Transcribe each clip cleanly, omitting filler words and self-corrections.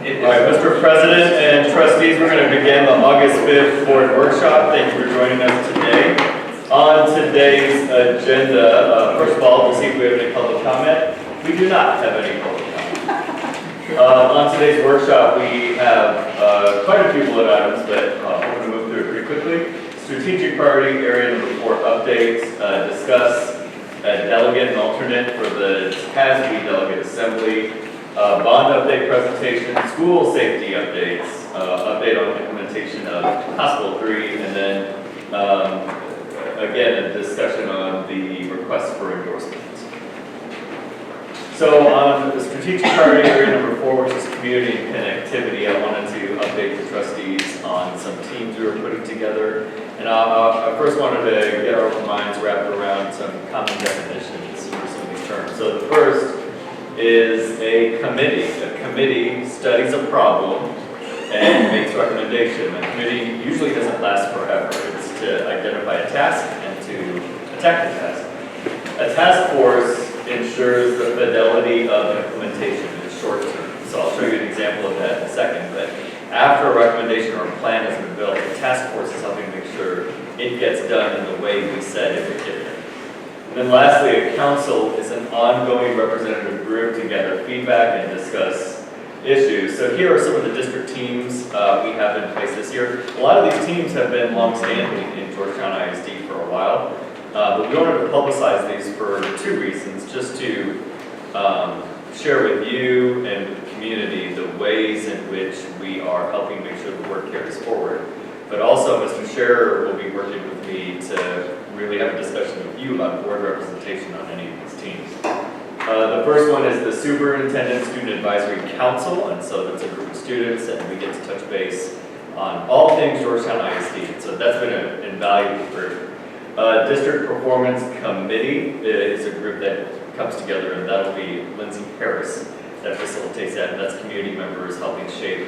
All right, Mr. President and trustees, we're going to begin the August 5th board workshop. Thank you for joining us today. On today's agenda, first of all, we'll see if we have any public comment. We do not have any public comment. On today's workshop, we have quite a few bullet items, but we're going to move through it pretty quickly. Strategic priority area number 4 updates, discuss a delegate and alternate for the TASB delegate assembly, bond update presentation, school safety updates, update on implementation of Hospital 3, and then again a discussion on the request for endorsement. So on the strategic priority area number 4, which is community and connectivity, I wanted to update the trustees on some teams we were putting together. And I first wanted to get our minds wrapped around some common definitions for some of these terms. So the first is a committee. A committee studies a problem and makes recommendation. A committee usually doesn't last forever. It's to identify a task and to attack the task. A task force ensures the fidelity of implementation in the short term. So I'll show you an example of that in a second. But after a recommendation or a plan has been built, the task force is helping make sure it gets done in the way we said it would get done. And then lastly, a council is an ongoing representative group to gather feedback and discuss issues. So here are some of the district teams we have in place this year. A lot of these teams have been long-standing in Georgetown ISD for a while. But we wanted to publicize these for 2 reasons, just to share with you and with the community the ways in which we are helping make sure the work carries forward. But also, Mr. Scherer will be working with me to really have a discussion with you about board representation on any of these teams. The first one is the Superintendent Student Advisory Council, and so that's a group of students, and we get to touch base on all things Georgetown ISD. So that's been an invaluable group. District Performance Committee is a group that comes together, and that'll be Lindsay Harris that facilitates that, and that's community members helping shape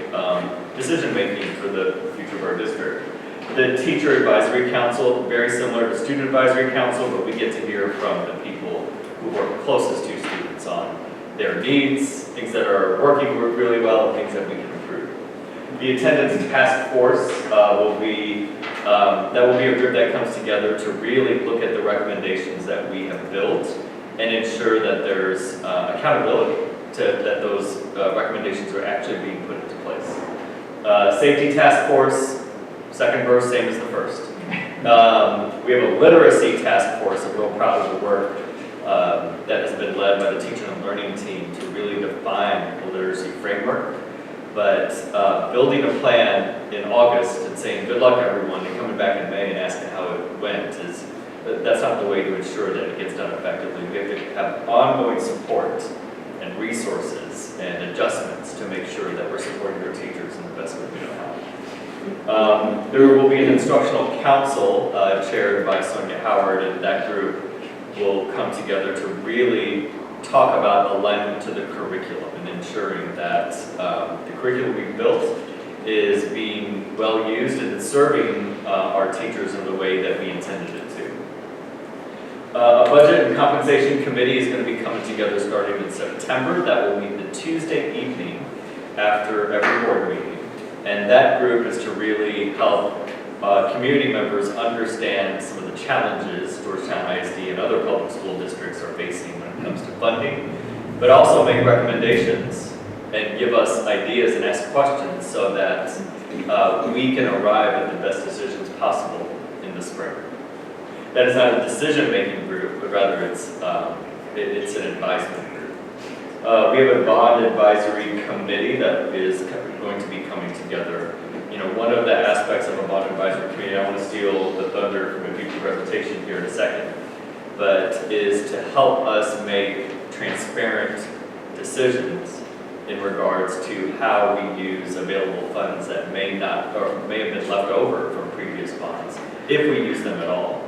decision-making for the future of our district. The Teacher Advisory Council, very similar to Student Advisory Council, but we get to hear from the people who work closest to students on their needs, things that are working really well, and things that we can improve. The Attendance Task Force will be a group that comes together to really look at the recommendations that we have built and ensure that there's accountability that those recommendations are actually being put into place. Safety Task Force, second verse, same as the first. We have a Literacy Task Force. I'm real proud of the work that has been led by the teacher and learning team to really define the literacy framework. But building a plan in August and saying good luck everyone and coming back in May and asking how it went that's not the way to ensure that it gets done effectively. We have to have ongoing support and resources and adjustments to make sure that we're supporting our teachers in the best way we know how. There will be an instructional council chaired by Sonia Howard, and that group will come together to really talk about alignment to the curriculum and ensuring that the curriculum we've built is being well used and serving our teachers in the way that we intended it to. A budget and compensation committee is going to be coming together starting in September. That will meet the Tuesday evening after every board meeting. And that group is to really help community members understand some of the challenges Georgetown ISD and other public school districts are facing when it comes to funding, but also make recommendations and give us ideas and ask questions so that we can arrive at the best decisions possible in the spring. That is not a decision-making group, but rather it's an advisement group. We have a bond advisory committee that is going to be coming together. You know, one of the aspects of a bond advisory committee, I want to steal the thunder from a future presentation here in a second, but is to help us make transparent decisions in regards to how we use available funds that may not or may have been left over from previous bonds, if we use them at all.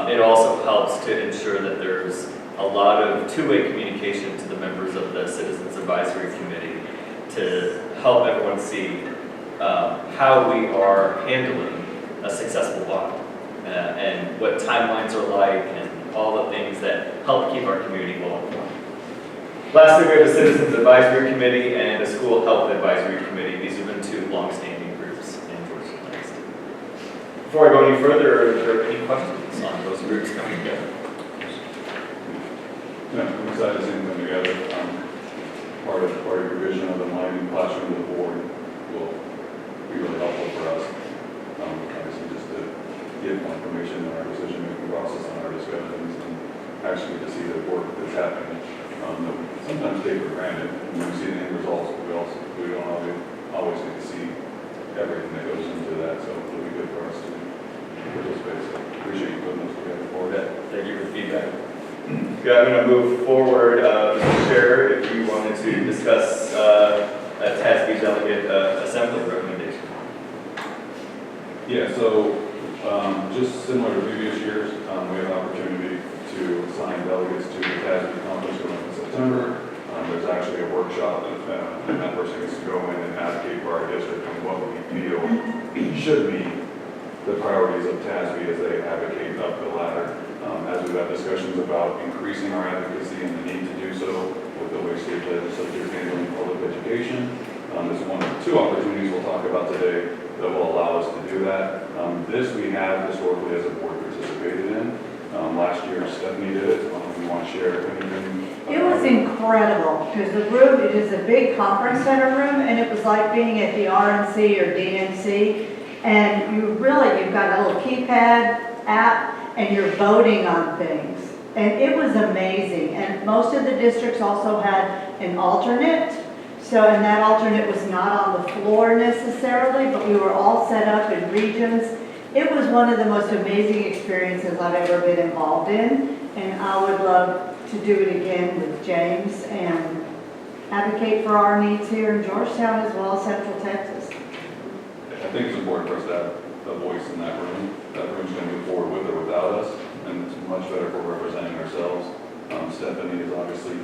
It also helps to ensure that there's a lot of two-way communication to the members of the Citizens Advisory Committee to help everyone see how we are handling a successful bond and what timelines are like and all the things that help keep our community well informed. Lastly, we have a Citizens Advisory Committee and a School School Health Advisory Committee. These have been two long-standing groups in Georgetown. Before I go any further, are there any questions on those groups coming together? Yeah, I'm excited to see them come together. Part of your vision of aligning classroom with the board will be really helpful for us. Obviously, just to get more information in our decision-making process on our discussions and actually to see the work that's happening. That we sometimes take for granted when we see the end results, but we don't always get to see everything that goes into that. So it'll be good for us to participate. So appreciate you putting those together for that. Thank you for the feedback. Okay, I'm going to move forward, Mr. Chair, if you wanted to discuss a TASB delegate assembly recommendation. Yeah, so just similar to previous years, we have an opportunity to assign delegates to the TASB conference going in September. There's actually a workshop that person gets to go in and advocate for our district and what we feel should be the priorities of TASB as they advocate up the ladder. As we've had discussions about increasing our advocacy and the need to do so with the way state legislature is handling public education. This is one of the two opportunities we'll talk about today that will allow us to do that. This we have historically as a board participated in. Last year Stephanie did it. You want to share anything? It was incredible because the room, it is a big conference center room, and it was like being at the RNC or DNC. And you've got a little keypad app, and you're voting on things. And it was amazing. And most of the districts also had an alternate. So, and that alternate was not on the floor necessarily, but we were all set up in regions. It was one of the most amazing experiences I've ever been involved in. And I would love to do it again with James and advocate for our needs here in Georgetown as well as Central Texas. I think it's important for us to have a voice in that room. That room's going to move forward with or without us, and it's much better for representing ourselves. Stephanie has obviously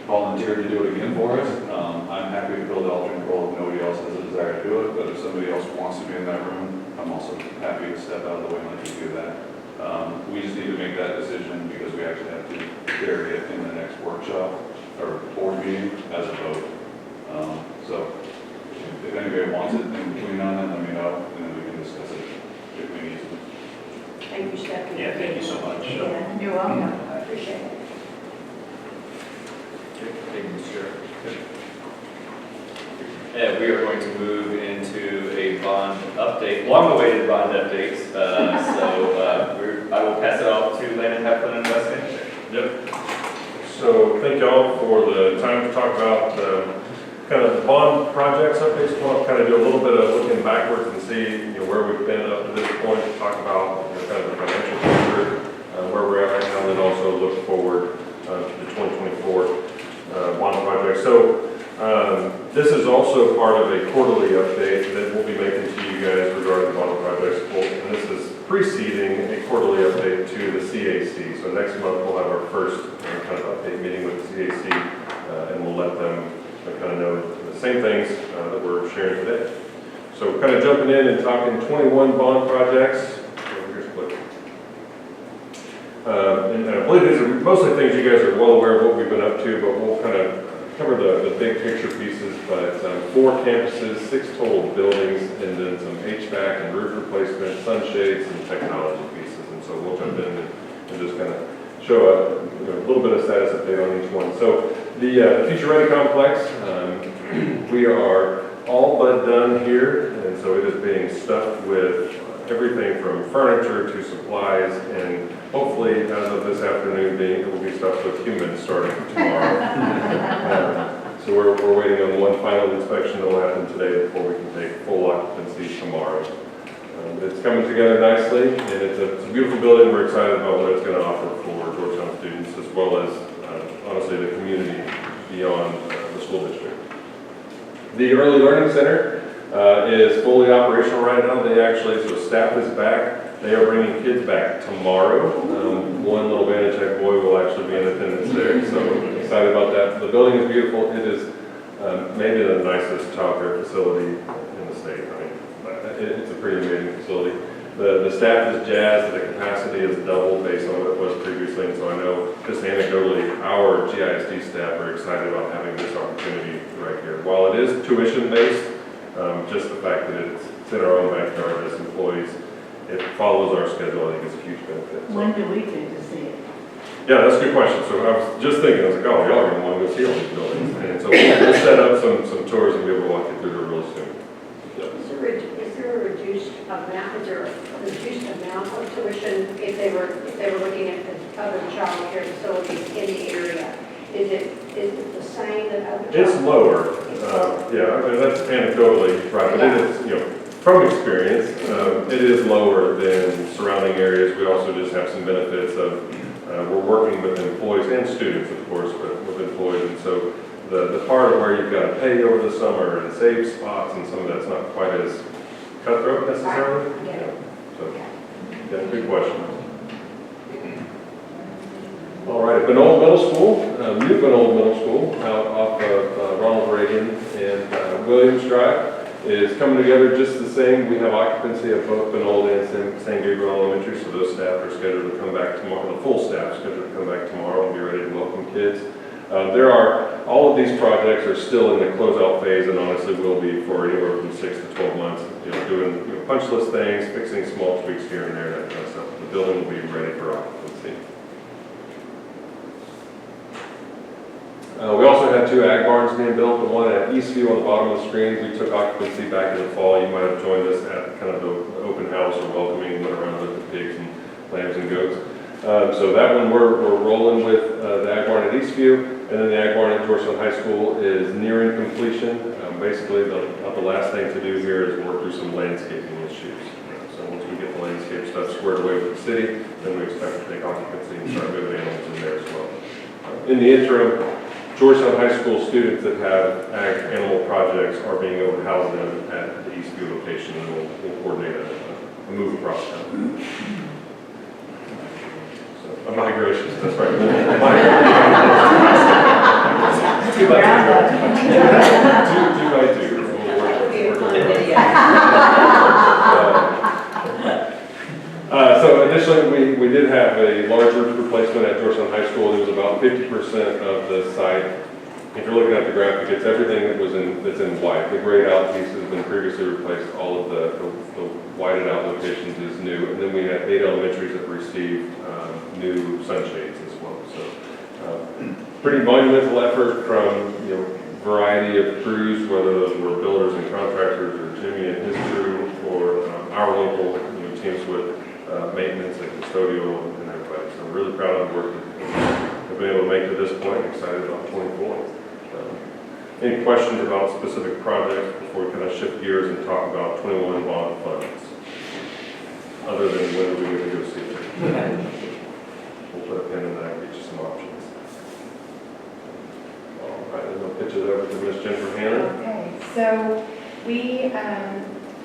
volunteered to do it again for us. I'm happy to fill the alternate role if nobody else has a desire to do it, but if somebody else wants to be in that room, I'm also happy to step out of the way and let you do that. We just need to make that decision because we actually have to carry it in the next workshop or board meeting as a vote. So if anybody wants it in between now and then, let me know, and then we can discuss it if we need to. Thank you, Stephanie. Yeah, thank you so much. Yeah, you're welcome. I appreciate it. Thank you, Mr. Chair. And we are going to move into a bond update, long-awaited bond updates. I will pass it off to Landon Heflin and Wes Finch. Yep. So thank y'all for the time to talk about kind of the bond projects updates. I want to kind of do a little bit of looking backwards and see where we've been up to this point. Talk about kind of the financial picture, where we're at right now, and then also look forward to the 2024 bond project. So this is also part of a quarterly update that we'll be making to you guys regarding the bond projects. And this is preceding a quarterly update to the CAC. So next month we'll have our first kind of update meeting with the CAC, and we'll let them kind of know the same things that we're sharing today. So kind of jumping in and talking 21 bond projects. And I believe these are mostly things you guys are well aware of what we've been up to, but we'll kind of cover the big picture pieces. But 4 campuses, 6 total buildings, and then some HVAC and roof replacement, sunshades, and technology pieces. And so we'll jump in and just kind of show a little bit of status update on each one. So the Future Ready Complex, we are all but done here, and so it is being stuffed with everything from furniture to supplies, and hopefully, as of this afternoon, it will be stuffed with humans starting tomorrow. So we're waiting on one final inspection that will happen today before we can take full occupancy tomorrow. It's coming together nicely, and it's a beautiful building. We're excited about what it's going to offer for Georgetown students, as well as, honestly, the community beyond the school district. The Early Learning Center is fully operational right now. So staff is back. They are bringing kids back tomorrow. One little Vandercheck boy will actually be in attendance there, so excited about that. The building is beautiful. It is maybe the nicest child care facility in the state. I mean, it's a pretty amazing facility. The staff is jazzed. The capacity is doubled based on what it was previously, and so I know just anecdotally, our GISD staff are excited about having this opportunity right here. there. While it is tuition-based, just the fact that it's in our own backyard as employees, it follows our schedule, I think it's a huge benefit. So- When do we get to see it? Yeah, that's a good question. So I was just thinking, I was like, oh, y'all are gonna want to go see all these buildings. And so we'll set up some tours and be able to walk you through there real soon. Is there a reduced amount, is there a reduced amount of tuition if they were looking at the other child care facilities in the area? Is it the same that other? It's lower. It's lower. Yeah, I mean, that's anecdotally, right, but it is, from experience, it is lower than surrounding areas. We also just have some benefits of, we're working with employees and students, of course, but with employees. And so the part of where you've got to pay over the summer and save spots and some of that's not quite as cutthroat necessarily. Right. Yeah. So, yeah, good question. All right, Benold Middle School, new Benold Middle School, out off of Ronald Reagan and Williams Drive, is coming together just the same. We have occupancy of both Benold and San Gabriel Elementary, so those staff are scheduled to come back tomorrow. The full staff is scheduled to come back tomorrow and be ready to welcome kids. All of these projects are still in the closeout phase, and honestly will be for anywhere from 6 to 12 months. Doing punch list things, fixing small tweaks here and there, that kind of stuff. The building will be ready for occupancy. We also had 2 ag barns being built, the one at Eastview on the bottom of the screen. We took occupancy back in the fall. You might have joined us at kind of the open house or welcoming, went around with the pigs and lambs and goats. So that one we're rolling with the ag barn at Eastview, and then the ag barn at Georgetown High School is nearing completion. Basically, the last thing to do here is work through some landscaping issues. So once we get the landscape stuff squared away with the city, then we expect to take occupancy and start moving animals in there as well. In the interim, Georgetown High School students that have ag animal projects are being able to house them at the Eastview location, and we'll coordinate a move across town. So, a migration, that's right. Two by two. That would be a fun video. So initially, we did have a large roof replacement at Georgetown High School. It was about 50% of the site. If you're looking at the graphic, it's everything that's in white. The grayed out piece has been previously replaced. All of the whited out locations is new. And then we had 8 elementaries that received new sunshades as well. So pretty monumental effort from variety of crews, whether those were builders and contractors or Jimmy and his crew, or our local teams with maintenance and custodial and everybody. So I'm really proud of the work that we've been able to make to this point. Excited about 24. Any questions about specific projects before we kind of shift gears and talk about 21 bond funds? Other than when do we get to go see it? We'll put a pin in that and get you some options. All right, then I'll pitch it over to Ms. Jennifer Hannon. Okay, so we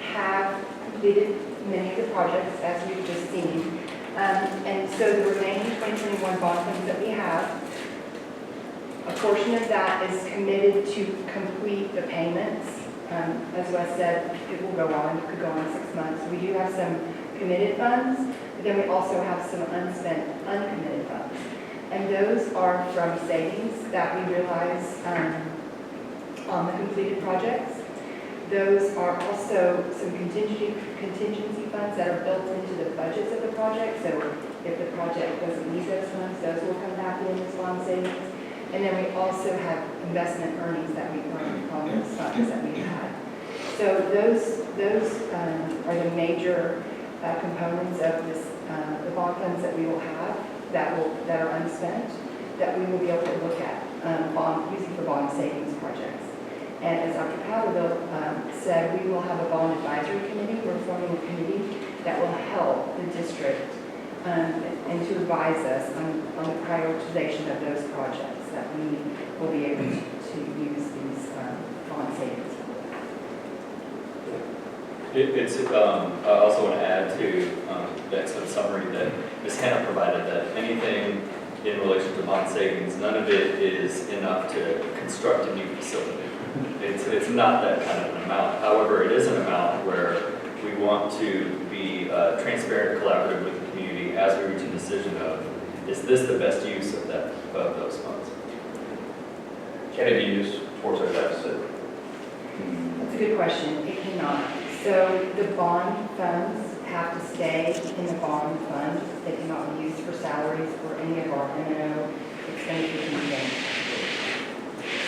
have completed many of the projects as we've just seen. And so the remaining 2021 bond funds that we have, a portion of that is committed to complete the payments. As Wes said, it will go on, it could go on 6 months. We do have some committed funds, but then we also have some unspent, uncommitted funds. And those are from savings that we realize on the completed projects. Those are also some contingency funds that are built into the budgets of the project. So if the project doesn't need those funds, those will come back in as bond savings. And then we also have investment earnings that we earn on those funds that we had. So those are the major components of this, the bond funds that we will have that are unspent, that we will be able to look at using for bond savings projects. And as Dr. Powderville said, we will have a bond advisory committee. We're forming a committee that will help the district and to advise us on the prioritization of those projects that we will be able to use these bond savings for. I also want to add to the excellent summary that Ms. Hannah provided, that anything in relation to bond savings, none of it is enough to construct a new facility. It's not that kind of an amount. However, it is an amount where we want to be transparent and collaborative with the community as we reach a decision of, is this the best use of those funds? Can it be used towards our deficit? a good question. It cannot. So the bond funds have to stay in the bond fund. They cannot be used for salaries or any of our M&O expenditures in the bank.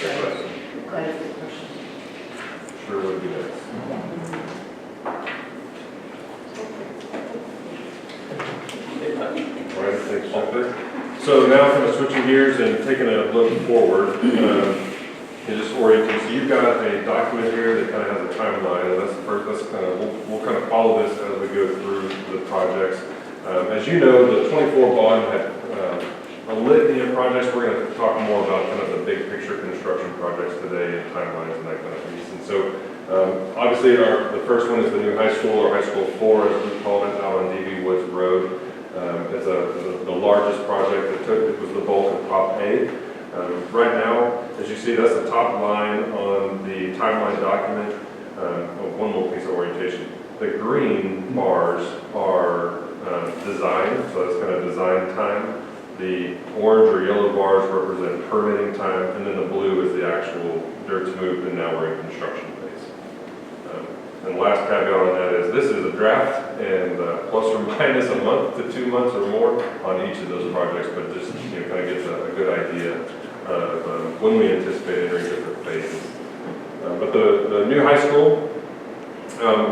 Good question. That is a good question. Sure would be nice. All right, thanks, Jennifer. So now kind of switching gears and taking a look forward, and just orienting. So you've got a document here that kind of has a timeline, and that's the first, that's kind of, we'll kind of follow this as we go through the projects. As you know, the 24 bond had a litany of projects. We're going to talk more about kind of the big picture construction projects today and timelines and that kind of piece. And so obviously the first one is the new high school, or high school 4 as we call it, out on D.B. Woods Road. It's the largest project. It was the bulk of Prop A. Right now, as you see, that's the top line on the timeline document. One more piece of orientation. The green bars are design, so that's kind of design time. The orange or yellow bars represent permitting time, and then the blue is the actual dirt's moved, and now we're in construction phase. And the last caveat on that is this is a draft, and plus or minus a month to 2 months or more on each of those projects, but just kind of gets a good idea of when we anticipate entering different phases. But the new high school,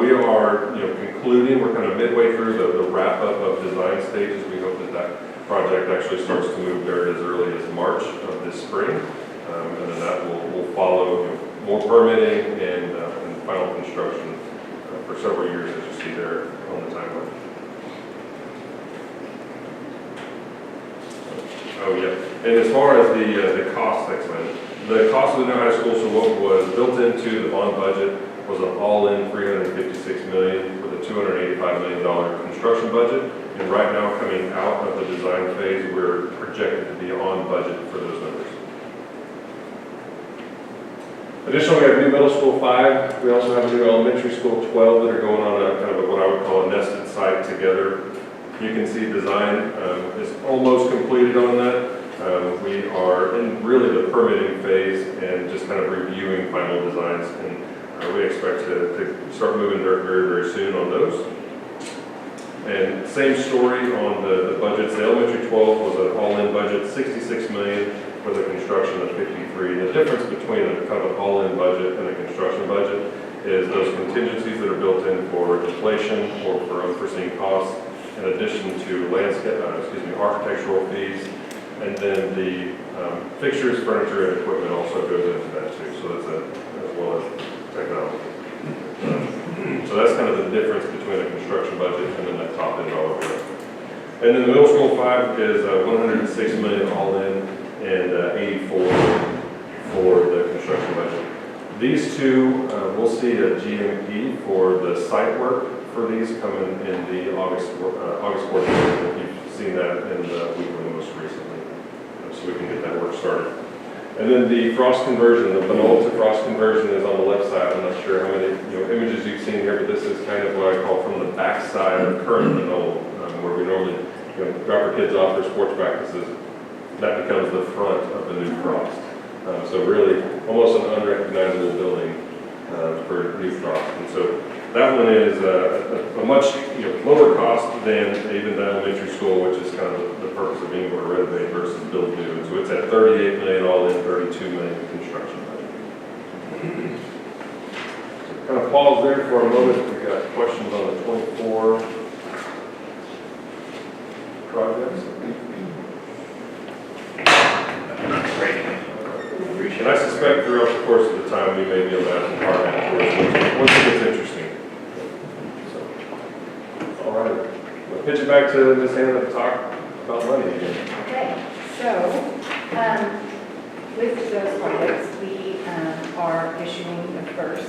we are concluding. We're kind of midway through the wrap up of design stages. We hope that project actually starts to move there as early as March of this spring, and then that will follow more permitting and final construction for several years, as you see there on the timeline. Oh yeah, and as far as the cost segment, the cost of the new high school, so what was built into the bond budget was an all-in $356 million with a $285 million construction budget. And right now, coming out of the design phase, we're projected to be on budget for those numbers. Additionally, we have new middle school 5. We also have a new elementary school 12 that are going on a kind of what I would call a nested site together. You can see design is almost completed on that. We are in really the permitting phase and just kind of reviewing final designs, and we expect to start moving dirt very, very soon on those. And same story on the budgets. The elementary 12 was an all-in budget, $66 million, with a construction of 53. The difference between a kind of an all-in budget and a construction budget is those contingencies that are built in for inflation or for unforeseen costs, in addition to architectural fees, and then the fixtures, furniture, and equipment also goes into that too. So that's as well as technology. So that's kind of the difference between a construction budget and then that top end dollar bill. And then the middle school 5 is $106 million all in, and 84 for the construction budget. These two, we'll see a GMP for the site work for these coming in the August 14th. You've seen that in the weekly most recently, so we can get that work started. And then the frost conversion, the banal to frost conversion is on the left side. I'm not sure how many images you've seen here, but this is kind of what I call from the back side of current banal, where we normally drop our kids off for sports practices. That becomes the front of the new frost. So really almost an unrecognizable building for new frost. And so that one is a much lower cost than even the elementary school, which is kind of the purpose of being able to renovate versus build new. And so it's at $38 million all in, $32 million construction budget. So kind of pause there for a moment. We've got questions on the 24 projects. And I suspect throughout the course of the time, we may be able to have some hard afterwards once it gets interesting. So, all right. We'll pitch it back to Ms. Hannah to talk about money again. Okay, so with those projects, we are issuing the first,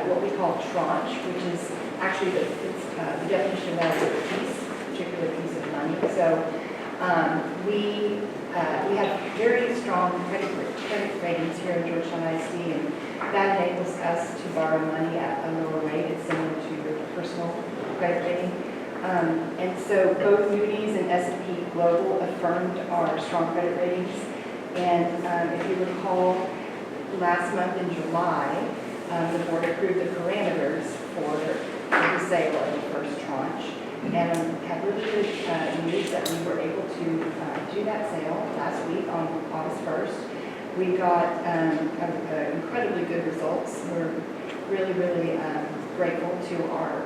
what we call tranche, which is actually the definition of that is a particular piece of money. So we have very strong credit ratings here at Georgetown ISD, and that enables us to borrow money at a lower rate. It's similar to your personal credit rating. And so both Moody's and S&P Global affirmed our strong credit ratings. And if you recall, last month in July, the board approved the parameters for the sale of the first tranche. And had really good news that we were able to do that sale last week on August 1st. We got incredibly good results. We're really, really grateful to our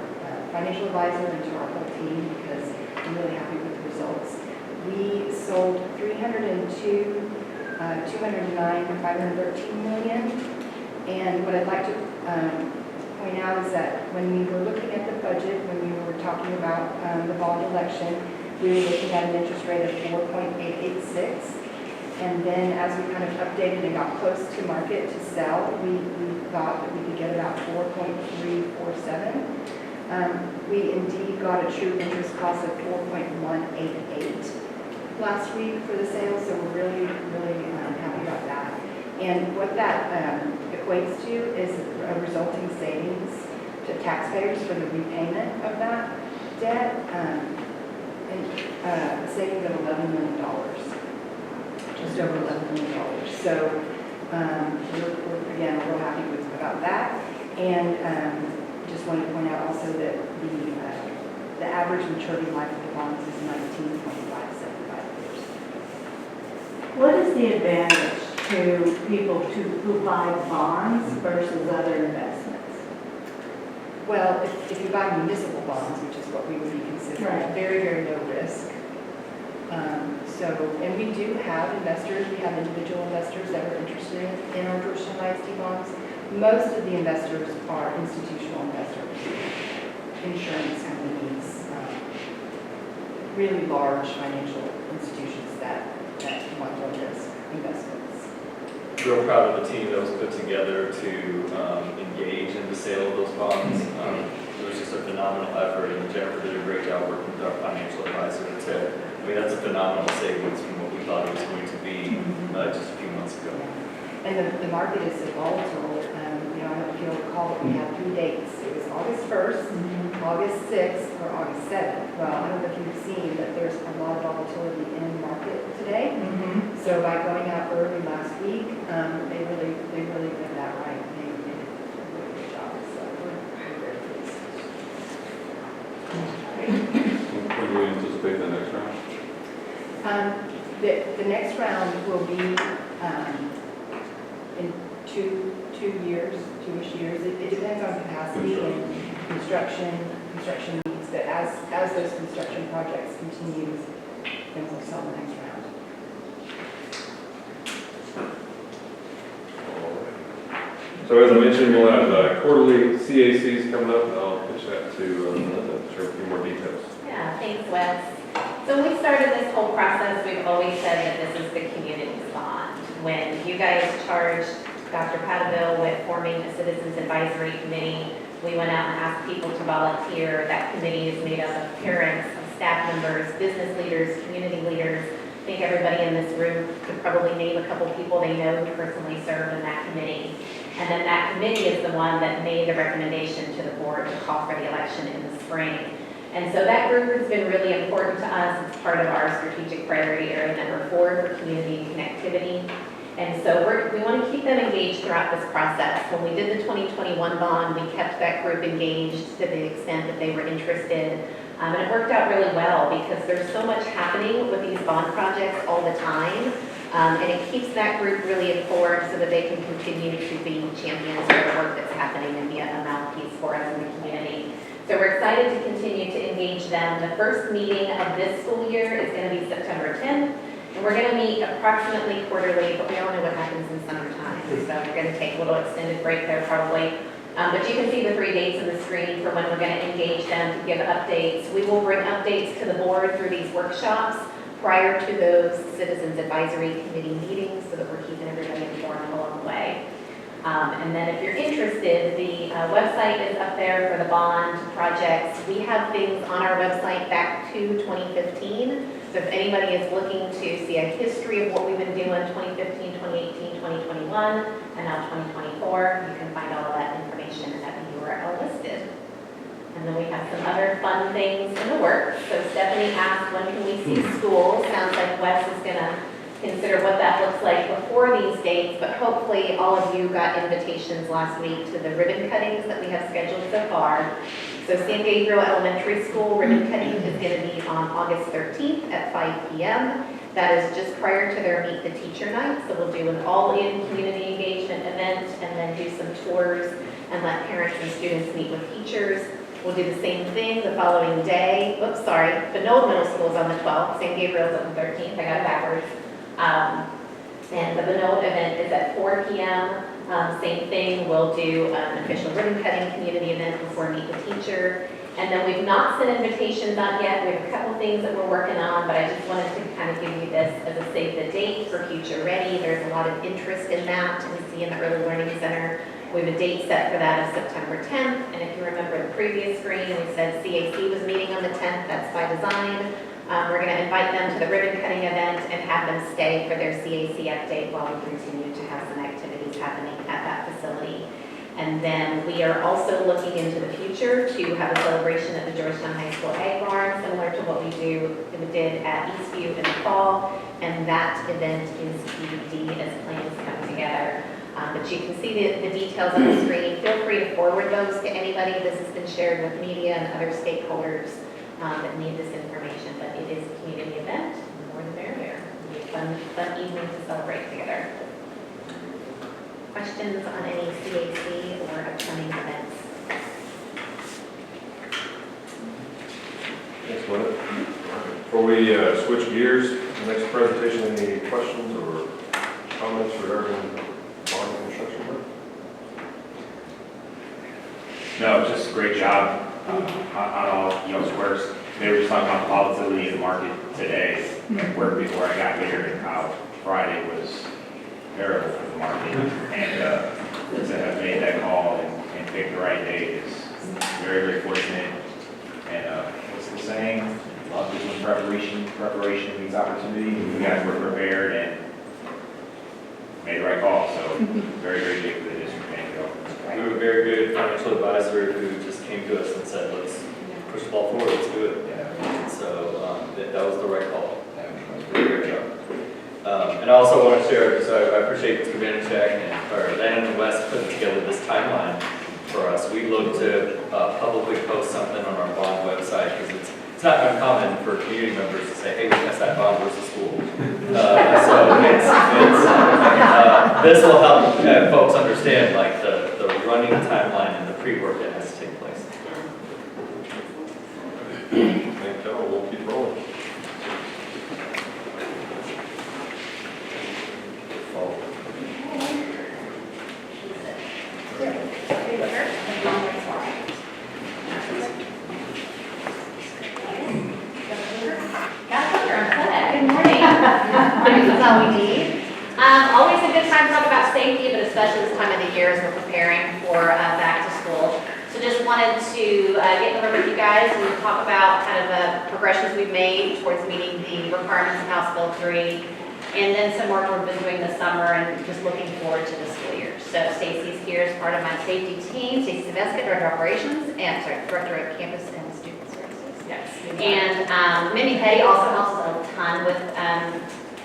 financial advisor and to our whole team because I'm really happy with the results. We sold 302, 209, 513 million. And what I'd like to point out is that when we were looking at the budget, when we were talking about the bond election, we were looking at an interest rate of 4.886. And then as we kind of updated and got close to market to sell, we thought that we could get about 4.347. We indeed got a true interest cost of 4.188 last week for the sale, so we're really, really happy about that. And what that equates to is a resulting savings to taxpayers for the repayment of that debt, and a savings of $11 million, just over $11 million. So we're again, real happy about that. And just wanted to point out also that the average maturity life of the bonds is 19.575 years. What is the advantage to people who buy bonds versus other investments? Well, if you buy municipal bonds, which is what we would be considering, Right. very, very low risk. And we do have investors, we have individual investors that are interested in our Georgetown ISD bonds. Most of the investors are institutional investors, insurance companies, really large financial institutions that want low risk investments. Real proud of the team that was put together to engage in the sale of those bonds. It was just a phenomenal effort, and Jennifer did a great job working with our financial advisor that's a phenomenal savings from what we thought it was going to be just a few months ago. And the market is so volatile. I don't know if you'll recall, but we had 3 dates. It was August 1st, August 6th, or August 7th. Well, I don't know if you've seen, but there's a lot of volatility in the market today. So by going out early last week, they really did that right. They did a really good job. So we're very pleased. When do we anticipate the next round? The next round will be in two-ish years. It depends on capacity and construction needs, but as those construction projects continue, then we'll sell the next round. So as I mentioned, we'll have quarterly CACs coming up, and I'll pitch that to Linda to share a few more details. Yeah, thanks, Wes. So when we started this whole process, we've always said that this is the community's bond. When you guys charged Dr. Padaville with forming a Citizens Advisory Committee, we went out and asked people to volunteer. That committee is made up of parents, of staff members, business leaders, community leaders. I think everybody in this room could probably name a couple people they know who personally serve in that committee. And then that committee is the one that made the recommendation to the board to call for the election in the spring. And so that group has been really important to us. It's part of our strategic priority area number 4 for community connectivity. And so we want to keep them engaged throughout this process. When we did the 2021 bond, we kept that group engaged to the extent that they were interested. And it worked out really well because there's so much happening with these bond projects all the time. And it keeps that group really informed so that they can continue to be champions for the work that's happening and be a mouthpiece for us in the community. So we're excited to continue to engage them. The first meeting of this school year is going to be September 10th. And we're going to meet approximately quarterly, but we all know what happens in summertime. So we're going to take a little extended break there probably. But you can see the 3 dates on the screen for when we're going to engage them to give updates. We will bring updates to the board through these workshops prior to those Citizens Advisory Committee meetings so that we're keeping everybody informed along the way. And then if you're interested, the website is up there for the bond projects. We have things on our website back to 2015. So if anybody is looking to see a history of what we've been doing 2015, 2018, 2021, and now 2024, you can find all of that information at the URL listed. And then we have some other fun things in the works. So Stephanie asked, when can we see school? Sounds like Wes is going to consider what that looks like before these dates, but hopefully all of you got invitations last week to the ribbon cuttings that we have scheduled so far. So San Gabriel Elementary School ribbon cutting is going to be on August 13th at 5 p.m. That is just prior to their Meet the Teacher night, so we'll do an all-in community engagement event and then do some tours and let parents and students meet with teachers. We'll do the same thing the following day. Oops, sorry, Benode Middle School is on the 12th, St. Gabriel's on the 13th, I got it backwards. And the Benode event is at 4 p.m. Same thing, we'll do an official ribbon cutting community event before Meet the Teacher. And then we've not sent invitations out yet. We have a couple things that we're working on, but I just wanted to kind of give you this as a save the date for future ready. There's a lot of interest in that, and we see in the Early Learning Center. We have a date set for that of September 10th, and if you remember the previous screen, we said CAC was meeting on the 10th, that's by design. We're going to invite them to the ribbon cutting event and have them stay for their CAC update while we continue to have some activities happening at that facility. And then we are also looking into the future to have a celebration at the Georgetown High School Egg Barn, similar to what we did at Eastview in the fall, and that event is TBD as plans come together. But you can see the details on the screen. Feel free to forward those to anybody. This has been shared with media and other stakeholders that need this information. But it is a community event, the more the merrier. It'll be a fun evening to celebrate together. Questions on any CAC or upcoming events? Thanks, Linda. Before we switch gears, the next presentation, any questions or comments regarding bond construction work? No, just a great job on all y'all's works. They were just talking about the volatility in the market today, where before I got here, and how Friday was terrible for the market. And to have made that call and pick the right date is very, very fortunate. And what's the saying? Love is when preparation means opportunity. You guys were prepared and made the right call. So very, very big for the district. Thank you. We have a very good financial advisor who just came to us and said, let's push the ball forward, let's do it. And so that was the right call. Very good job. And I also want to share, so I appreciate Mr. Vanacek and Landon and West putting together this timeline for us. We look to publicly post something on our bond website because it's not uncommon for community members to say, hey, we passed that bond versus school. This will help folks understand like the running timeline and the pre-work that has to take place. Thank you. We'll keep rolling. Good morning. This is all we need. Always a good time to talk about safety, but especially this time of the year as we're preparing for back to school. So just wanted to get in the room with you guys and talk about kind of the progressions we've made towards meeting the requirements of House Bill 3, and then some work we've been doing this summer and just looking forward to the school year. So Stacy's here as part of my safety team. Stacy Seveska, Director of Operations, and Director of Campus and Student Services. Yes. And Mindy Petty also helps us a ton with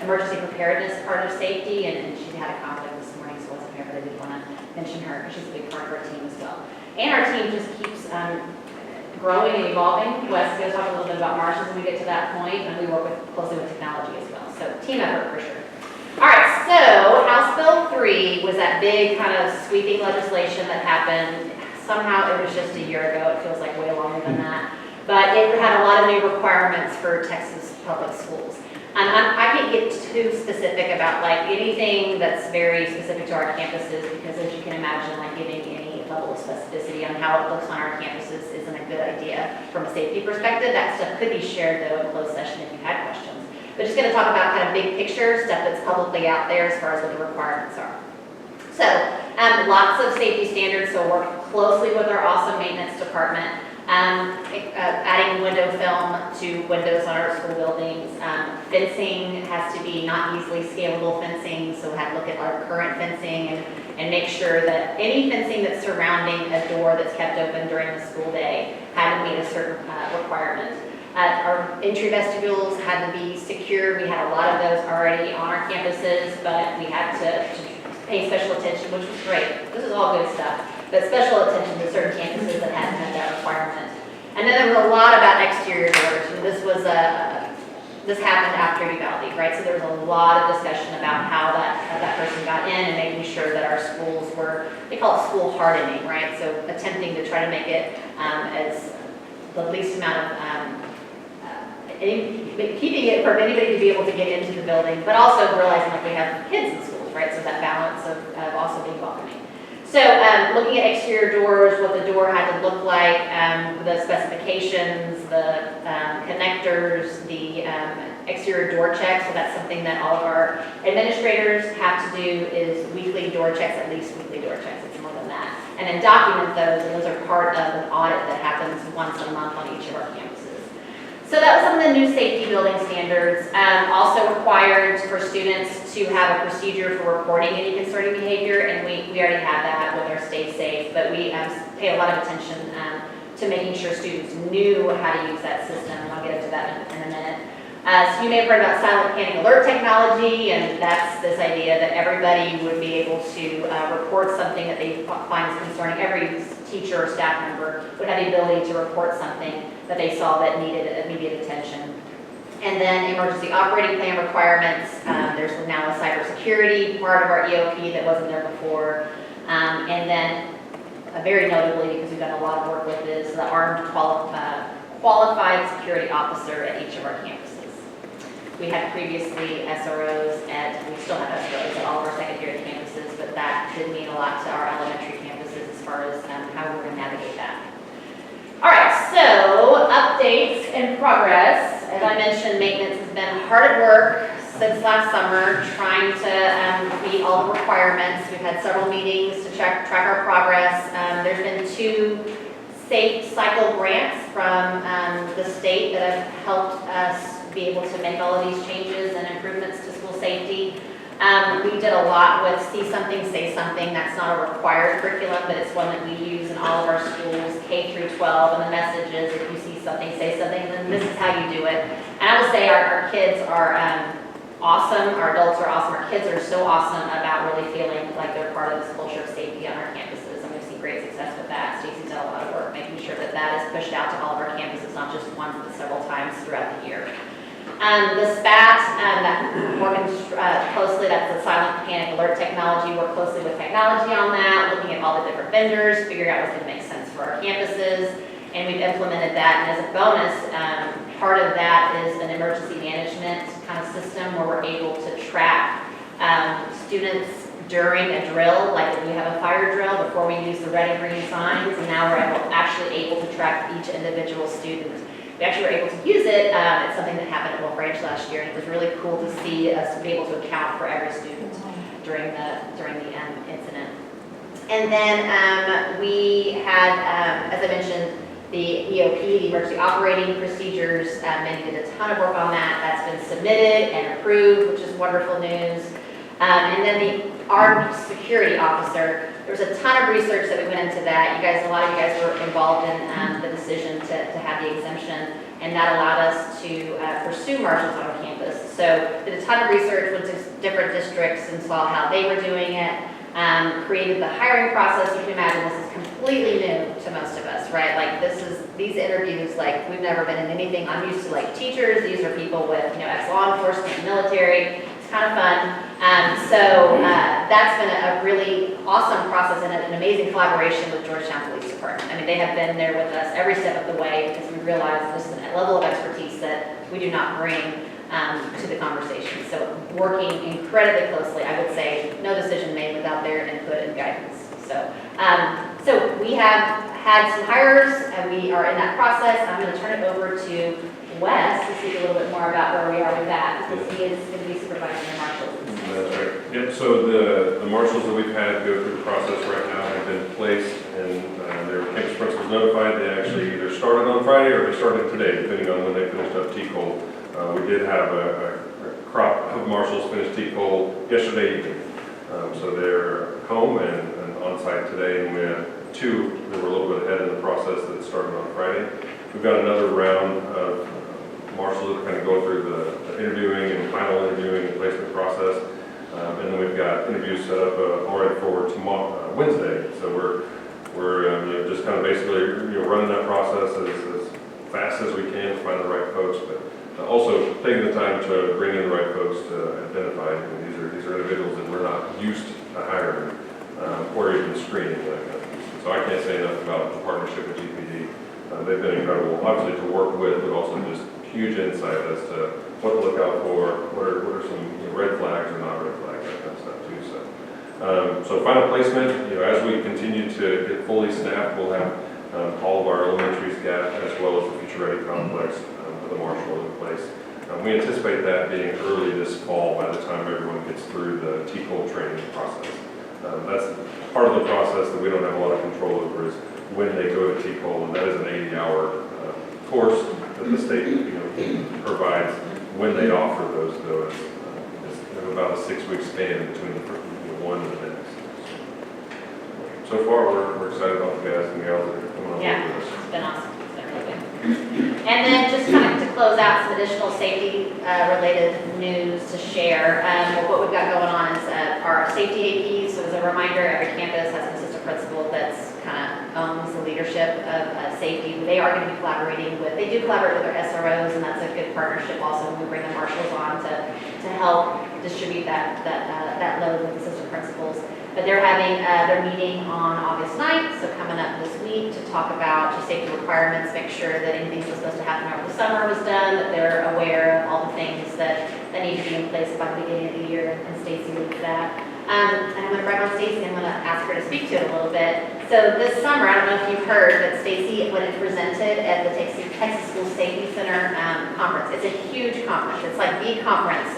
emergency preparedness part of safety, and she had a conflict this morning, so wasn't here, but I did want to mention her because she's a big part of our team as well. And our team just keeps growing and evolving. Wes is going to talk a little bit about marshes when we get to that point, and we work closely with technology as well. So team effort for sure. All right, so House Bill 3 was that big kind of sweeping legislation that happened. Somehow it was just a year ago. It feels like way longer than that. But it had a lot of new requirements for Texas public schools. And I can't get too specific about like anything that's very specific to our campuses, because as you can imagine, like giving any level of specificity on how it looks on our campuses isn't a good idea from a safety perspective. That stuff could be shared though in closed session if you had questions. But just going to talk about kind of big picture stuff that's publicly out there as far as what the requirements are. So lots of safety standards, so work closely with our awesome maintenance department. Adding window film to windows on our school buildings. Fencing has to be not easily scalable fencing, so we have to look at our current fencing and make sure that any fencing that's surrounding a door that's kept open during the school day had to meet a certain requirement. Our entry vestibules had to be secure. We had a lot of those already on our campuses, but we had to pay special attention, which was great. This is all good stuff, but special attention to certain campuses that hadn't had that requirement. And then there was a lot about exterior doors. And this happened after Uvalde, right? So there was a lot of discussion about how that person got in and making sure that our schools were, they call it school hardening, right? So attempting to try to make it as the least amount of, keeping it from anybody to be able to get into the building, but also realizing like we have kids in schools, right? So that balance of also being welcoming. So looking at exterior doors, what the door had to look like, the specifications, the connectors, the exterior door checks. So that's something that all of our administrators have to do is weekly door checks, at least weekly door checks. It's more than that. And then document those, and those are part of an audit that happens once a month on each of our campuses. So that was some of the new safety building standards. Also required for students to have a procedure for reporting any concerning behavior, and we already have that with our Stay Safe, but we pay a lot of attention to making sure students knew how to use that system, and I'll get into that in a minute. So you may have heard about silent panic alert technology, and that's this idea that everybody would be able to report something that they find is concerning. Every teacher or staff member would have the ability to report something that they saw that needed immediate attention. And then emergency operating plan requirements. There's now a cybersecurity part of our EOP that wasn't there before. And then very notably, because we've done a lot of work with this, the armed qualified security officer at each of our campuses. We had previously SROs we still have SROs at all of our secondary campuses, but that did mean a lot to our elementary campuses as far as how we're going to navigate that. All right, so updates and progress. As I mentioned, maintenance has been hard at work since last summer, trying to meet all the requirements. We've had several meetings to track our progress. There's been 2 safe cycle grants from the state that have helped us be able to make all of these changes and improvements to school safety. We did a lot with See Something, Say Something. That's not a required curriculum, but it's one that we use in all of our schools, K through 12, and the message is if you see something, say something, then this is how you do it. And I would say our kids are awesome, our adults are awesome, our kids are so awesome about really feeling like they're part of this culture of safety on our campuses, and we've seen great success with that. Stacey's done a lot of work making sure that that is pushed out to all of our campuses, not just once, but several times throughout the year. The SPAT, working closely, that's the silent panic alert technology, work closely with technology on that, looking at all the different vendors, figuring out what's going to make sense for our campuses, and we've implemented that. And as a bonus, part of that is an emergency management kind of system where we're able to track students during a drill, like if we have a fire drill, before we use the red and green signs, and now we're actually able to track each individual student. We actually were able to use it. It's something that happened at Wolf Ranch last year, and it was really cool to see us be able to account for every student during the incident. And then we had, as I mentioned, the EOP, the emergency operating procedures. Mandy did a ton of work on that. That's been submitted and approved, which is wonderful news. And then the armed security officer. There was a ton of research that we went into that. A lot of you guys were involved in the decision to have the exemption, and that allowed us to pursue marshals on our campus. So did a ton of research, went to different districts and saw how they were doing it, created the hiring process. You can imagine this is completely new to most of us, right? Like these interviews, like we've never been in anything. I'm used to like teachers. These are people with, ex-law enforcement, military. It's kind of fun. So that's been a really awesome process and an amazing collaboration with Georgetown Police Department. I mean, they have been there with us every step of the way because we realize this is a level of expertise that we do not bring to the conversation. So working incredibly closely, I would say no decision made without their input and guidance. So, so we have had some hires and we are in that process. I'm going to turn it over to Wes to speak a little bit more about where we are with that, because he is going to be supervising the marshals. That's right. Yep, so the marshals that we've had go through the process right now have been placed, and their campus principals notified. They actually either started on Friday or they started today, depending on when they finished up T-Cole. We did have a crop of marshals finish T-Cole yesterday evening. So they're home and on site today, and we had 2 that were a little bit ahead in the process that started on Friday. We've got another round of marshals are kind of going through the interviewing and final interviewing and placement process. And then we've got interviews set up already for tomorrow, Wednesday. So we're just kind of basically running that process as fast as we can to find the right folks, but also taking the time to bring in the right folks to identify. I mean, these are individuals that we're not used to hiring or even screening. So I can't say enough about the partnership with GPD. They've been incredible, obviously to work with, but also just huge insight as to what to look out for, what are some red flags or not red flags, that kind of stuff too. So final placement, as we continue to get fully staffed, we'll have all of our elementary staff as well as the Future Ready complex for the marshal in place. We anticipate that being early this fall by the time everyone gets through the TCOL training process. That's part of the process that we don't have a lot of control over is when they go to TCOL, and that is an 80-hour course that the state provides when they offer those. It's about a 6-week span between the one and the next. So far, we're excited about the guys and gals that are coming on Yeah, with us. it's been awesome. It's been really good. And then just kind of to close out some additional safety related news to share. What we've got going on is our safety APs. So as a reminder, every campus has an assistant principal that's kind of owns the leadership of safety. They are going to be they do collaborate with their SROs, and that's a good partnership also when we bring the marshals on to help distribute that load with assistant principals. But they're having their meeting on August 9th, so coming up this week to talk about just safety requirements, make sure that anything that's supposed to happen over the summer was done, that they're aware of all the things that need to be in place by the beginning of the year, and Stacy leads that. And I'm going to bring on Stacy, I'm going to ask her to speak to it a little bit. So this summer, I don't know if you've heard, but Stacy, when it presented at the Texas School Safety Center conference, it's a huge conference. It's like the conference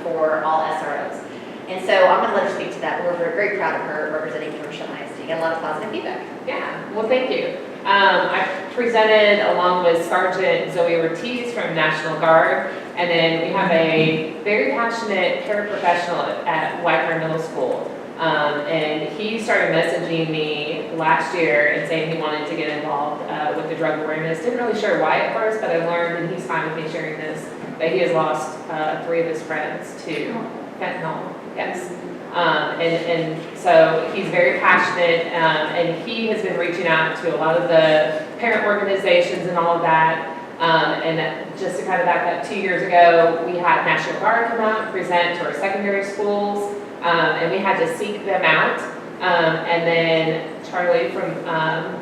for all SROs. And so I'm going to let her speak to that. We're very proud of her representing Georgetown ISD. Got a lot of positive feedback. Yeah, well, thank you. I presented along with Sergeant Zoe Ortiz from National Guard, and then we have a very passionate paraprofessional at Wagner Middle School. And he started messaging me last year and saying he wanted to get involved with the drug awareness. Didn't really share why at first, but I learned, and he's fine with me sharing this, that he has lost 3 of his friends to fentanyl. Yes. And so he's very passionate, and he has been reaching out to a lot of the parent organizations and all of that. And just to kind of back up, 2 years ago, we had National Guard come out and present to our secondary schools, and we had to seek them out. And then Charlie from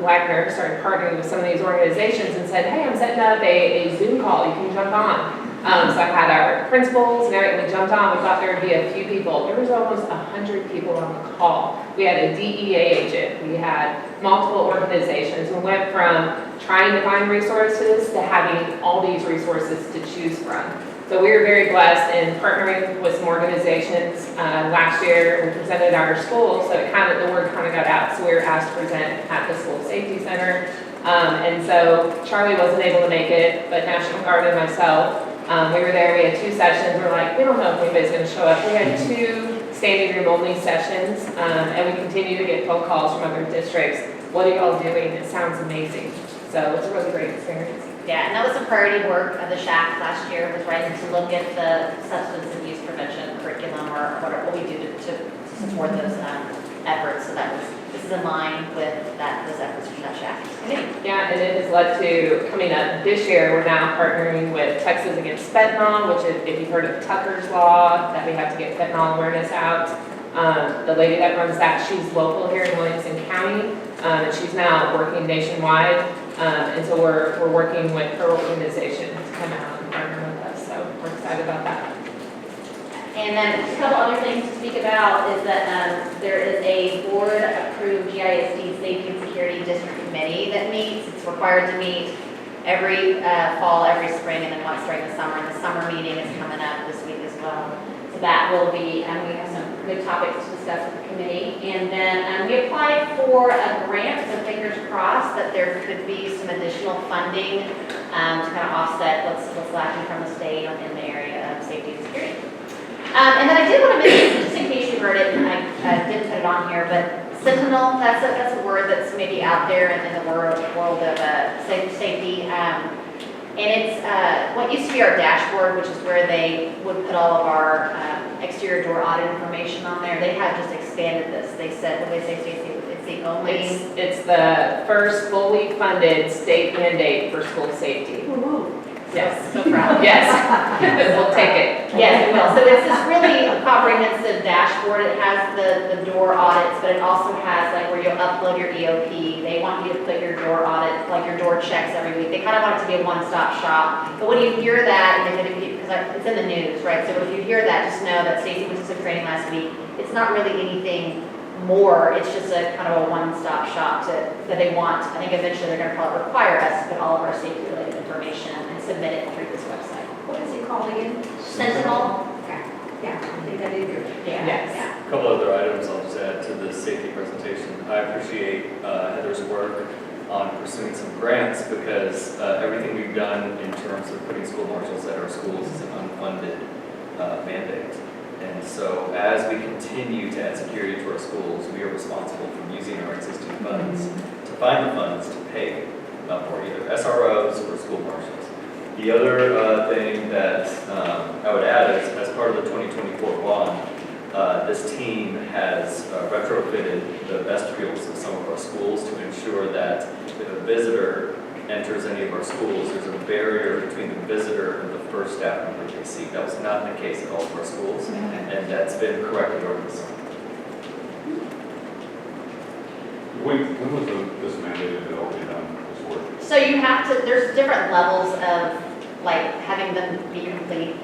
Wagner started partnering with some of these organizations and said, hey, I'm setting up a Zoom call, you can jump on. So I had our principals and everything, we jumped on, we thought there would be a few people. There was almost 100 people on the call. We had a DEA agent, we had multiple organizations. We went from trying to find resources to having all these resources to choose from. So we were very blessed in partnering with some organizations. Last year, we presented at our school, so the word kind of got out. So we were asked to present at the School Safety Center. And so Charlie wasn't able to make it, but National Guard and myself, we were there, we had 2 sessions. We're like, we don't know if anybody's going to show up. We had 2 standing room only sessions, and we continue to get phone calls from other districts. What are y'all doing? It sounds amazing. So it's a really great experience. Yeah, and that was some priority work of the SHAC last year, was right to look at the substance abuse prevention curriculum or what we do to support those efforts. So this is in line with those efforts from that SHAC committee. Yeah, and it has led to, coming up this year, we're now partnering with Texas Against Fentanyl, which is, if you've heard of Tucker's Law, that we have to get fentanyl awareness out. The lady that runs that, she's local here in Williamson County, and she's now working nationwide. And so we're working with her organization to come out and partner with us. So we're excited about that. And then a couple other things to speak about is that there is a board-approved GISD Safety and Security District Committee that meets. It's required to meet every fall, every spring, and then once during the summer. And the summer meeting is coming up this week as well. So that will be, and we have some good topics to discuss with the committee. And then we applied for a grant, so fingers crossed that there could be some additional funding to kind of offset what's lacking from the state in the area of safety and security. And then I did want to mention, just in case you heard it, and I didn't put it on here, but Sentinel, that's a word that's maybe out there in the world of safety. And it's what used to be our dashboard, which is where they would put all of our exterior door audit information on there. They have just expanded this. They said, what did they say, Stacy? It's the only. It's the first fully funded state mandate for school safety. Yes. So proud. Yes, we'll take it. Yes, it will. So it's this really comprehensive dashboard. It has the door audits, but it also has like where you'll upload your EOP. They want you to put your door audit, like your door checks every week. They kind of want it to be a one-stop shop. But when you hear that, and because it's in the news, right? So if you hear that, just know that Stacy went to some training last week. It's not really anything more. It's just a kind of a one-stop shop that they want. I think eventually they're going to probably require us to put all of our safety-related information and submit it through this website. What is it called again? Sentinel. Okay, yeah, I think that is good. Yeah. Yes. Yeah. A couple other items I'll just add to the safety presentation. I appreciate Heather's work on pursuing some grants because everything we've done in terms of putting school marshals at our schools is an unfunded mandate. And so as we continue to add security to our schools, we are responsible for using our existing funds to find the funds to pay for either SROs or school marshals. The other thing that I would add is as part of the 2024 bond, this team has retrofitted the vestibules of some of our schools to ensure that if a visitor enters any of our schools, there's a barrier between the visitor and the first staff member they see. That was not the case at all of our schools, and that's been corrected over the summer. When was this mandated to all be done, this work? So you have to, there's different levels of like having them be complete.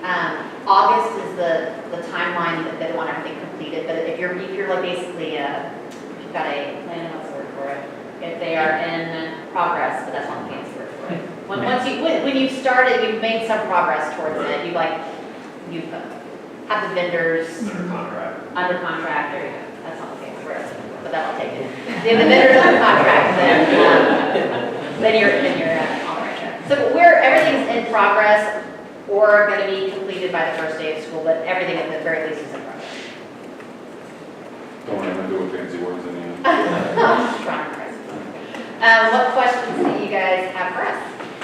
August is the timeline that they want everything completed, but if you're like basically, if you've got a plan, what's the word for it? If they are in progress, but that's not the fancy word for it. When you started, you've made some progress towards it. You have the vendors under contract, there you go. That's not the fancy word, but that'll take it. If the vendors under contract, then you're on the right track. So everything's in progress or going to be completed by the first day of school, but everything at the very least is in progress. Don't want to do with fancy words in the end. I'm just trying to impress. What questions do you guys have for us?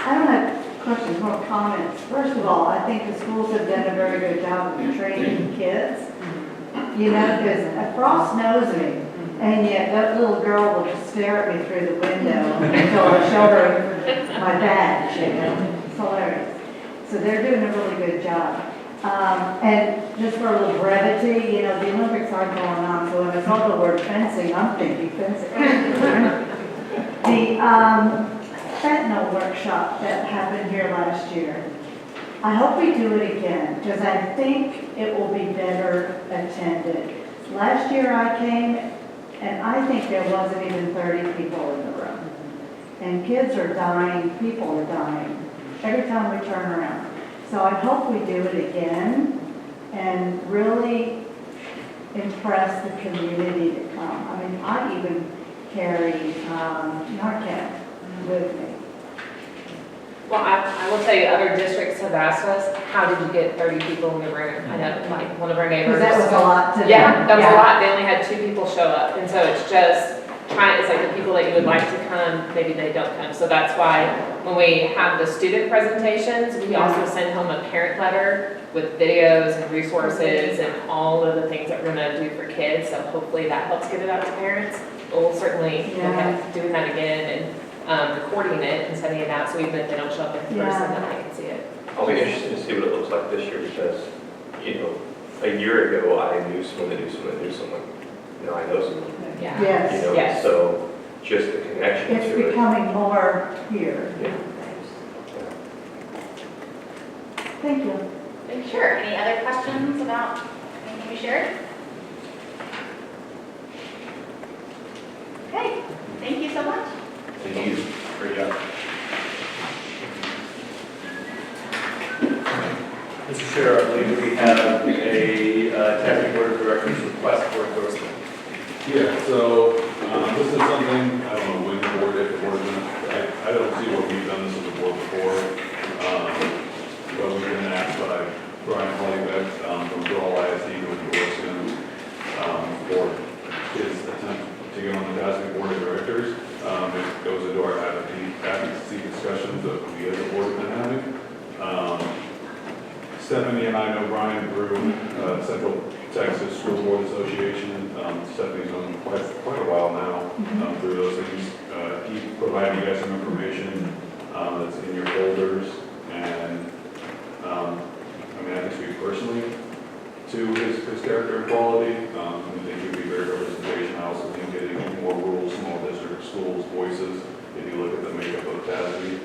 I don't have questions, more comments. First of all, I think the schools have done a very good job of training kids. You know, because Frost knows me, and yet that little girl will just stare at me through the window until I show her my badge, you know. It's hilarious. So they're doing a really good job. And just for a little brevity, you know, the Olympics are going on, so when I saw the word fencing, I'm thinking fencing. The fentanyl workshop that happened here last year, I hope we do it again, because I think it will be better attended. Last year I came, and I think there wasn't even 30 people in the room. And kids are dying, people are dying, every time we turn around. So I hope we do it again and really impress the community to come. I mean, I even carry Narcan with me. Well, I will tell you, other districts have asked us, how did you get 30 people in the room? I know, like, one of our neighbors. Because that was a lot to Yeah, that was a yeah. lot. They only had 2 people show up. And so it's just it's like the people that you would like to come, maybe they don't come. So that's why when we have the student presentations, we also send home a parent letter with videos and resources and all of the things that we're gonna do for kids. So hopefully that helps get it out to parents. We'll certainly look at doing that again and recording it and sending it out so even if they don't show up in person, that they can see it. I'll be interested to see what it looks like this year because, you know, a year ago I knew someone that knew someone that knew someone. Now I know someone. Yeah. Yes, You know, Yes. so just the connection it's to it. becoming more here. Yeah. Thank you. Sure. Any other questions about anything we shared? Okay. Thank you so much. Thank you. Great job. Mr. Chair, I believe we have a Academy Board of Directors request for endorsement. Yeah, so this is something, I don't know when the board, if the board, I don't see what we've done this as a board before. But we've been asked by Brian Hollywood from Joel ISD to endorse him for his attempt to get on the Academy Board of Directors. It goes into our advocacy discussions that we as a board have been having. Stephanie and I know Brian through Central Texas School Board Association. Stephanie's known him quite a while now through those things. He provided you guys some information that's in your folders, and I mean, I can speak personally to his character and quality. I think he'd be very representation. I also think getting more rural, small district schools voices. If you look at the makeup of TASB,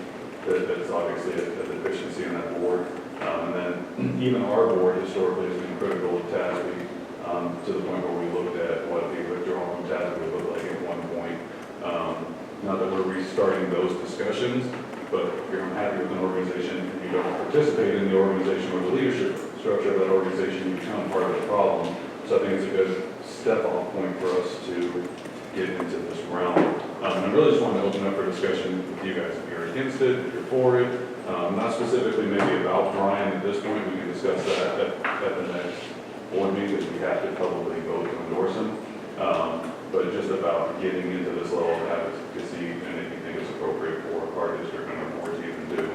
that's obviously a deficiency in that board. And then even our board historically has been critical of TASB to the point where we looked at what the withdrawal from TASB would look like at one point. Not that we're restarting those discussions, but if you're unhappy with an organization and you don't participate in the organization or the leadership structure of that organization, you become part of the problem. So I think it's a good step-off point for us to get into this realm. And I really just want to open up for discussion with you guys. If you're against it, if you're for it, not specifically maybe about Brian at this point, we can discuss that at the next board meeting, because we have to probably vote to endorse him. But just about getting into this level of advocacy, and if you think it's appropriate for our district and our board to even do.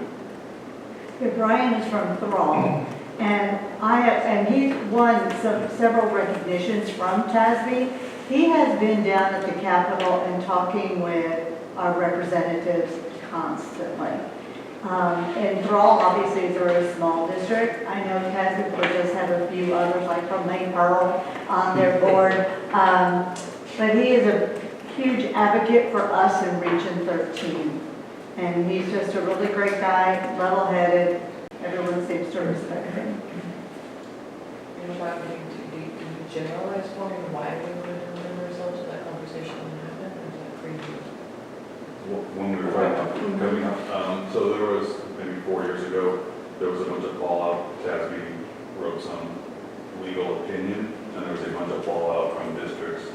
Yeah, Brian is from Thrall, and he's won several recognitions from TASB. He has been down at the Capitol and talking with our representatives constantly. And Thrall obviously is a very small district. I know TASB will just have a few others, like from Lake Pearl on their board. But he is a huge advocate for us in Region 13. And he's just a really great guy, level-headed. Everyone seems to respect him. Without getting too deep, can you generalize for me why we would remember results of that conversation when it happened, or is that crazy? When we were coming up, so there was, maybe 4 years ago, there was a bunch of fallout. TASB wrote some legal opinion, and there was a bunch of fallout from districts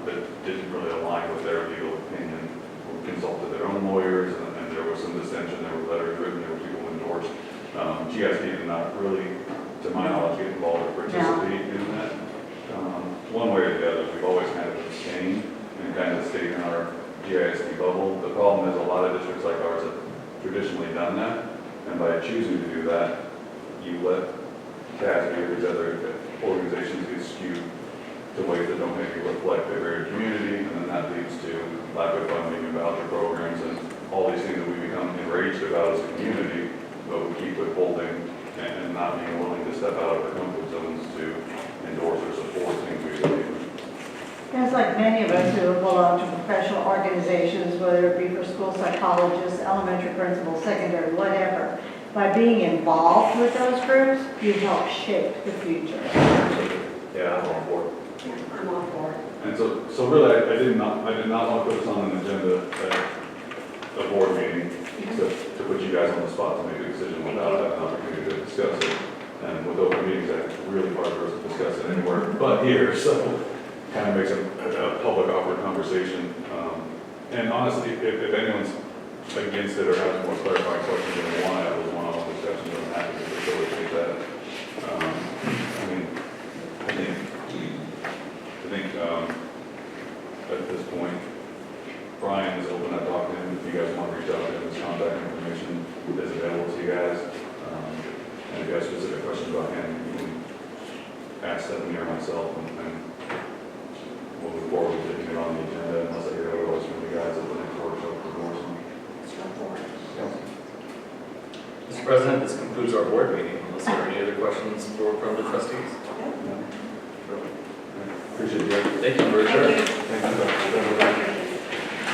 that didn't really align with their legal opinion. We consulted their own lawyers, and there was some dissension. There were letters written, there were people endorsed. GSD did not really, to my knowledge, get involved or participate in that. One way or the other, we've always kind of abstained and kind of stayed in our GISD bubble. The problem is a lot of districts like ours have traditionally done that, and by choosing to do that, you let TASB or these other organizations get skewed to ways that don't maybe reflect their very community, and then that leads to lack of funding and voucher programs and all these things that we become enraged about as a community, but we keep withholding and not being willing to step out of our comfort zones to endorse or support things we believe in. It's like many of us who belong to professional organizations, whether it be for school psychologists, elementary principals, secondary, whatever. By being involved with those groups, you help shape the future. Yeah, I'm all for it. I'm all for it. And so really, I did not want to put this on an agenda at a board meeting to put you guys on the spot to make a decision without having an opportunity to discuss it. And with open meetings, it's really hard for us to discuss it anywhere but here, so kind of makes a public awkward conversation. And honestly, if anyone's against it or has more clarifying questions than they want to have those one-on-one discussions, I'm happy to facilitate that. I mean, I think at this point, Brian is open to talking to him. If you guys want to reach out to him, his contact information is available to you guys. And if you have specific questions about him, you can ask Stephanie or myself, and we'll move forward with getting it on the agenda unless I hear otherwise from you guys at the next workshop for Morrison. Mr. President, this concludes our board meeting. Unless there are any other questions from the trustees? Appreciate you. Thank you, Richard. Thank you.